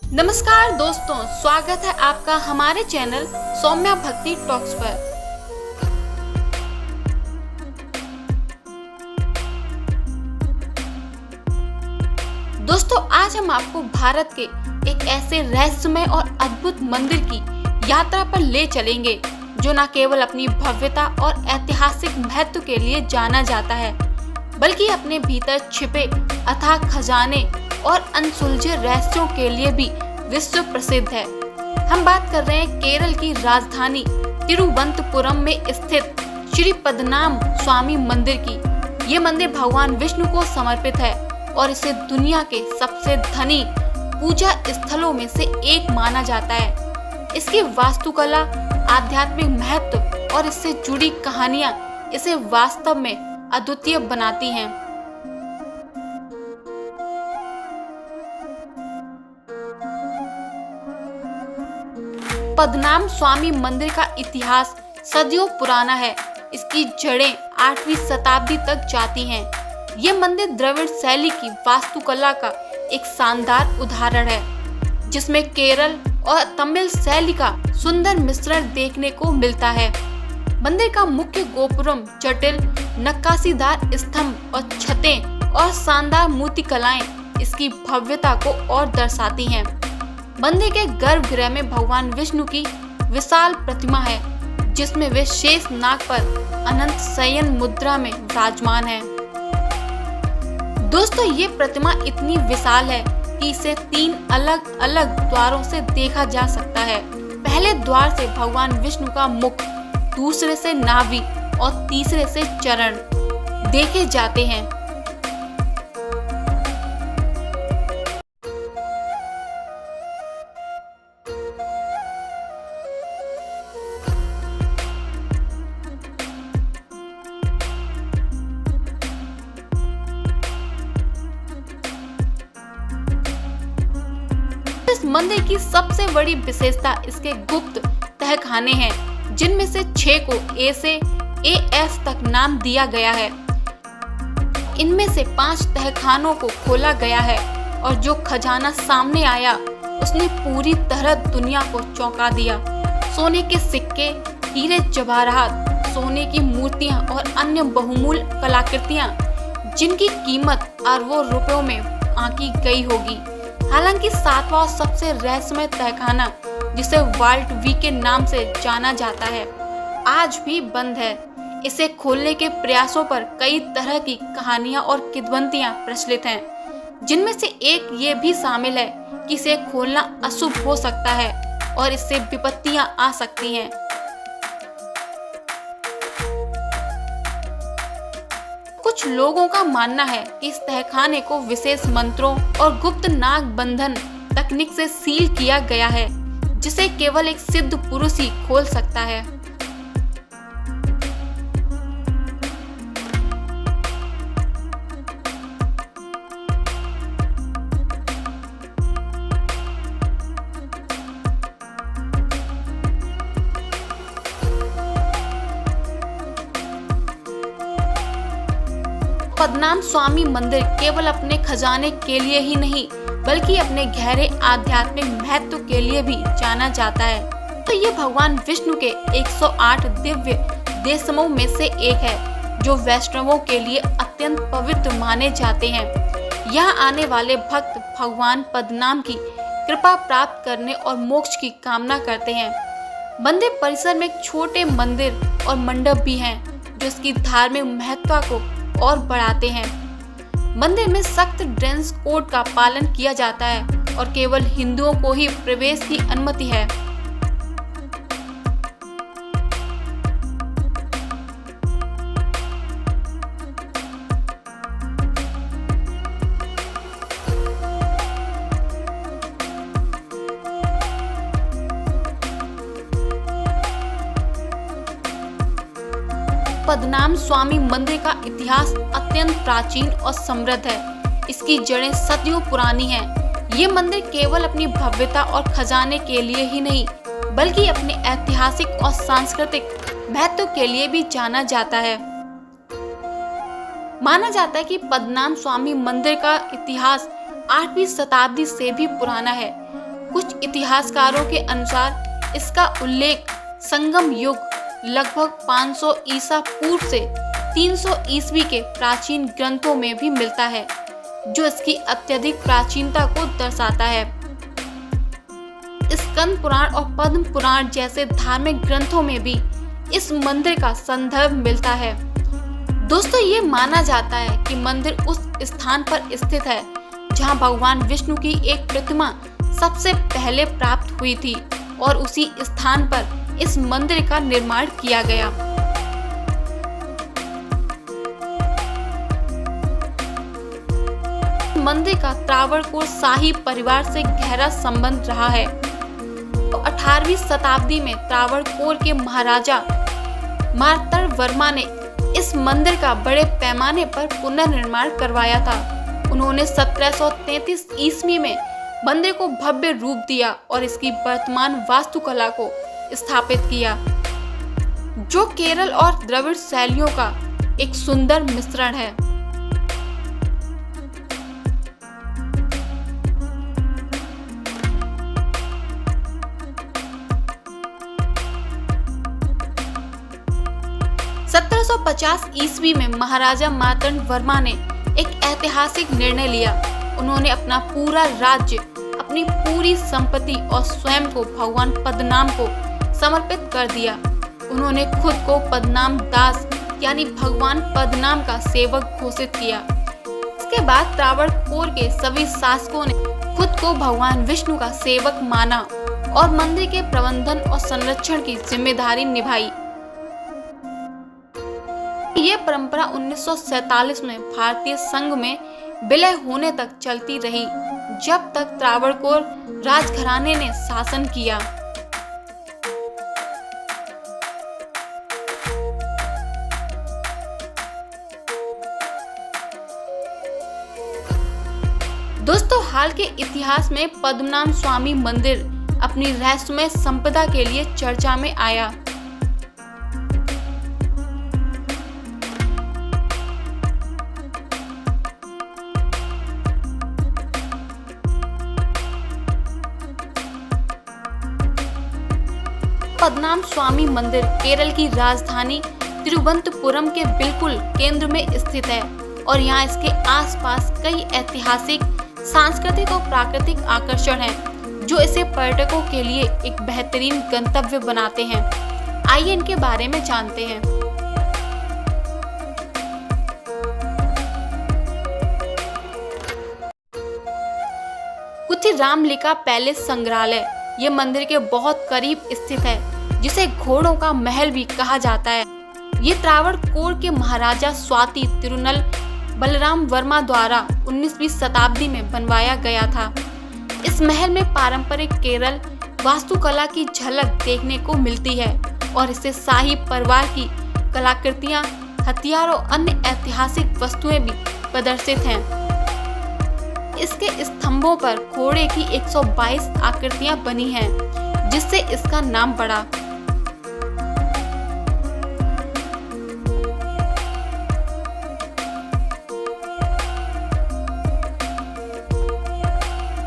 नमस्कार दोस्तों, स्वागत है आपका हमारे चैनल सौम्या भक्ति टॉक्स पर। दोस्तों, आज हम आपको भारत के एक ऐसे रहस्यमय और अद्भुत मंदिर की यात्रा पर ले चलेंगे जो न केवल अपनी भव्यता और ऐतिहासिक महत्व के लिए जाना जाता है, बल्कि अपने भीतर छिपे अथाह खजाने और अनसुलझे रहस्यों के लिए भी विश्व प्रसिद्ध है। हम बात कर रहे हैं केरल की राजधानी तिरुवनंतपुरम में स्थित श्री पद्मनाभ स्वामी मंदिर की। ये मंदिर भगवान विष्णु को समर्पित है और इसे दुनिया के सबसे धनी पूजा स्थलों में से एक माना जाता है। इसकी वास्तुकला, आध्यात्मिक महत्व और इससे जुड़ी कहानियां इसे वास्तव में अद्वितीय बनाती हैं। पद्मनाभ स्वामी मंदिर का इतिहास सदियों पुराना है। इसकी जड़ें 8वीं शताब्दी तक जाती हैं। ये मंदिर द्रविड़ शैली की वास्तुकला का एक शानदार उदाहरण है, जिसमें केरल और तमिल शैली का सुंदर मिश्रण देखने को मिलता है। मंदिर का मुख्य गोपुरम जटिल नक्काशीदार स्तंभ और छतें और शानदार मूर्तिकलाएं इसकी भव्यता को और दर्शाती हैं। मंदिर के गर्भगृह में भगवान विष्णु की विशाल प्रतिमा है, जिसमें वे शेष नाग पर अनंत शयन मुद्रा में विराजमान है। दोस्तों, ये प्रतिमा इतनी विशाल है कि इसे 3 अलग अलग द्वारों से देखा जा सकता है। पहले द्वार से भगवान विष्णु का मुख, दूसरे से नाभि और तीसरे से चरण देखे जाते हैं। इस मंदिर की सबसे बड़ी विशेषता इसके गुप्त तहखाने हैं, जिनमें से 6 को ए से एएस तक नाम दिया गया है। इनमें से 5 तहखानों को खोला गया है और जो खजाना सामने आया उसने पूरी तरह दुनिया को चौंका दिया। सोने के सिक्के, हीरे जवाहरात, सोने की मूर्तियां और अन्य बहुमूल्य कलाकृतियां, जिनकी कीमत अरबों रुपयों में आंकी गई होगी। हालांकि 7वां और सबसे रहस्यमय तहखाना, जिसे वाल्ट वी के नाम से जाना जाता है, आज भी बंद है। इसे खोलने के प्रयासों पर कई तरह की कहानियां और किंवदंतियां प्रचलित हैं, जिनमें से एक ये भी शामिल है कि इसे खोलना अशुभ हो सकता है और इससे विपत्तियां आ सकती हैं। कुछ लोगों का मानना है कि इस तहखाने को विशेष मंत्रों और गुप्त नाग बंधन तकनीक से सील किया गया है, जिसे केवल एक सिद्ध पुरुष ही खोल सकता है। पद्मनाभ स्वामी मंदिर केवल अपने खजाने के लिए ही नहीं, बल्कि अपने गहरे आध्यात्मिक महत्व के लिए भी जाना जाता है। तो ये भगवान विष्णु के 108 दिव्य देशमों में से एक है, जो वैष्णवों के लिए अत्यंत पवित्र माने जाते हैं। यहाँ आने वाले भक्त भगवान पद्मनाभ की कृपा प्राप्त करने और मोक्ष की कामना करते हैं। मंदिर परिसर में एक छोटे मंदिर और मंडप भी हैं, जो इसकी धार्मिक महत्व को और बढ़ाते हैं। मंदिर में सख्त ड्रेस कोड का पालन किया जाता है और केवल हिंदुओं को ही प्रवेश की अनुमति है। पद्मनाभ स्वामी मंदिर का इतिहास अत्यंत प्राचीन और समृद्ध है। इसकी जड़ें सदियों पुरानी हैं। ये मंदिर केवल अपनी भव्यता और खजाने के लिए ही नहीं, बल्कि अपने ऐतिहासिक और सांस्कृतिक महत्व के लिए भी जाना जाता है। माना जाता है कि पद्मनाभ स्वामी मंदिर का इतिहास 8वीं शताब्दी से भी पुराना है। कुछ इतिहासकारों के अनुसार इसका उल्लेख संगम युग लगभग 500 ईसा पूर्व से 300 ईस्वी के प्राचीन ग्रंथों में भी मिलता है, जो इसकी अत्यधिक प्राचीनता को दर्शाता है। स्कंद पुराण और पद्म पुराण जैसे धार्मिक ग्रंथों में भी इस मंदिर का संदर्भ मिलता है। दोस्तों, ये माना जाता है कि मंदिर उस स्थान पर स्थित है जहां भगवान विष्णु की एक प्रतिमा सबसे पहले प्राप्त हुई थी और उसी स्थान पर इस मंदिर का निर्माण किया गया। मंदिर का त्रावणकोर शाही परिवार से गहरा संबंध रहा है। तो 18वीं शताब्दी में त्रावणकोर के महाराजा मार्तंड वर्मा ने इस मंदिर का बड़े पैमाने पर पुनर्निर्माण करवाया था। उन्होंने 1733 ईस्वी में मंदिर को भव्य रूप दिया और इसकी वर्तमान वास्तुकला को स्थापित किया, जो केरल और द्रविड़ शैलियों का एक सुंदर मिश्रण है। ईस्वी में महाराजा मार्तंड वर्मा ने एक ऐतिहासिक निर्णय लिया। उन्होंने अपना पूरा राज्य, अपनी पूरी संपत्ति और स्वयं को भगवान पद्मनाभ को समर्पित कर दिया। उन्होंने खुद को पद्मनाभ दास यानी भगवान पद्मनाभ का सेवक घोषित किया। इसके बाद त्रावणकोर के सभी शासकों ने खुद को भगवान विष्णु का सेवक माना और मंदिर के प्रबंधन और संरक्षण की जिम्मेदारी निभाई। ये परंपरा 1947 में भारतीय संघ में विलय होने तक चलती रही, जब तक त्रावणकोर राजघराने ने शासन किया। दोस्तों, हाल के इतिहास में पद्मनाभ स्वामी मंदिर अपनी रहस्यमय संपदा के लिए चर्चा में आया। पद्मनाभ स्वामी मंदिर केरल की राजधानी तिरुवनंतपुरम के बिल्कुल केंद्र में स्थित है और यहाँ इसके आसपास कई ऐतिहासिक, सांस्कृतिक और प्राकृतिक आकर्षण हैं, जो इसे पर्यटकों के लिए एक बेहतरीन गंतव्य बनाते हैं। आइए इनके बारे में जानते हैं। कुथी रामलिका पैलेस संग्रहालय ये मंदिर के बहुत करीब स्थित है, जिसे घोड़ों का महल भी कहा जाता है। ये त्रावणकोर के महाराजा स्वाति तिरुनल बलराम वर्मा द्वारा 19वीं शताब्दी में बनवाया गया था। इस महल में पारंपरिक केरल वास्तुकला की झलक देखने को मिलती है और इससे शाही परिवार की कलाकृतियां, हथियार और अन्य ऐतिहासिक वस्तुएं भी प्रदर्शित हैं। इसके स्तंभों पर घोड़े की 122 आकृतियां बनी हैं, जिससे इसका नाम पड़ा।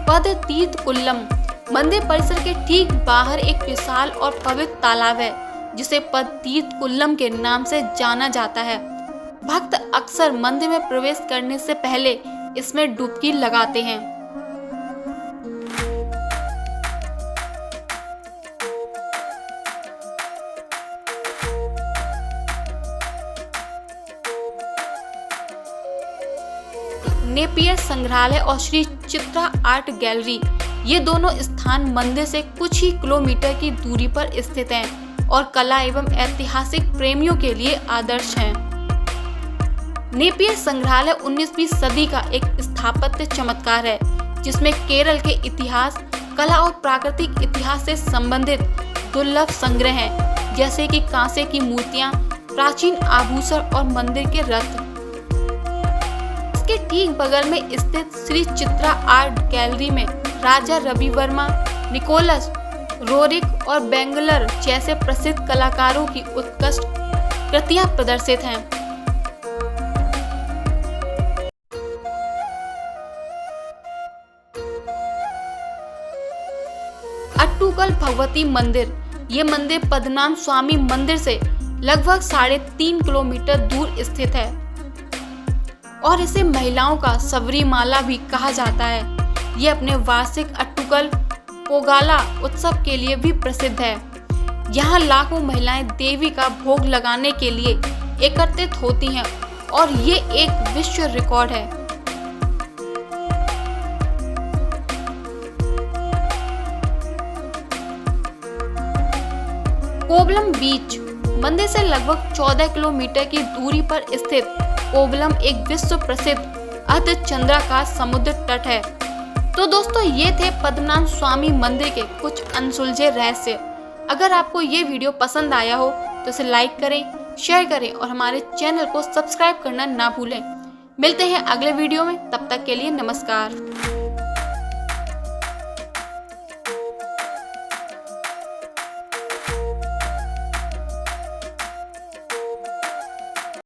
पद तीर्थ कुल्लम मंदिर परिसर के ठीक बाहर एक विशाल और पवित्र तालाब है, जिसे पद तीर्थ कुल्लम के नाम से जाना जाता है। भक्त अक्सर मंदिर में प्रवेश करने से पहले इसमें डुबकी लगाते हैं। नेपियर संग्रहालय और श्री चित्रा आर्ट गैलरी ये दोनों स्थान मंदिर से कुछ ही किलोमीटर की दूरी पर स्थित हैं और कला एवं ऐतिहासिक प्रेमियों के लिए आदर्श हैं। नेपियर संग्रहालय 19वीं सदी का एक स्थापत्य चमत्कार है, जिसमें केरल के इतिहास, कला और प्राकृतिक इतिहास से संबंधित दुर्लभ संग्रह हैं, जैसे कि कांसे की मूर्तियां, प्राचीन आभूषण और मंदिर के रथ। इसके ठीक बगल में स्थित श्री चित्रा आर्ट गैलरी में राजा रवि वर्मा, निकोलस रोरिक और बेंगलर जैसे प्रसिद्ध कलाकारों की उत्कृष्ट कृतियां प्रदर्शित हैं। अट्टुकल भगवती मंदिर, ये मंदिर पद्मनाभ स्वामी मंदिर से लगभग 3.5 किलोमीटर दूर स्थित है और इसे महिलाओं का सबरीमाला भी कहा जाता है। ये अपने वार्षिक अट्टुकल पोगाला उत्सव के लिए भी प्रसिद्ध है। यहाँ लाखों महिलाएं देवी का भोग लगाने के लिए एकत्रित होती हैं और ये एक विश्व रिकॉर्ड है। कोवलम बीच, मंदिर से लगभग 14 किलोमीटर की दूरी पर स्थित कोवलम एक विश्व प्रसिद्ध अर्धचंद्राकार समुद्र तट है। तो दोस्तों, ये थे पद्मनाभ स्वामी मंदिर के कुछ अनसुलझे रहस्य। अगर आपको ये वीडियो पसंद आया हो तो इसे लाइक करें, शेयर करें और हमारे चैनल को सब्सक्राइब करना ना भूलें। मिलते हैं अगले वीडियो में, तब तक के लिए नमस्कार।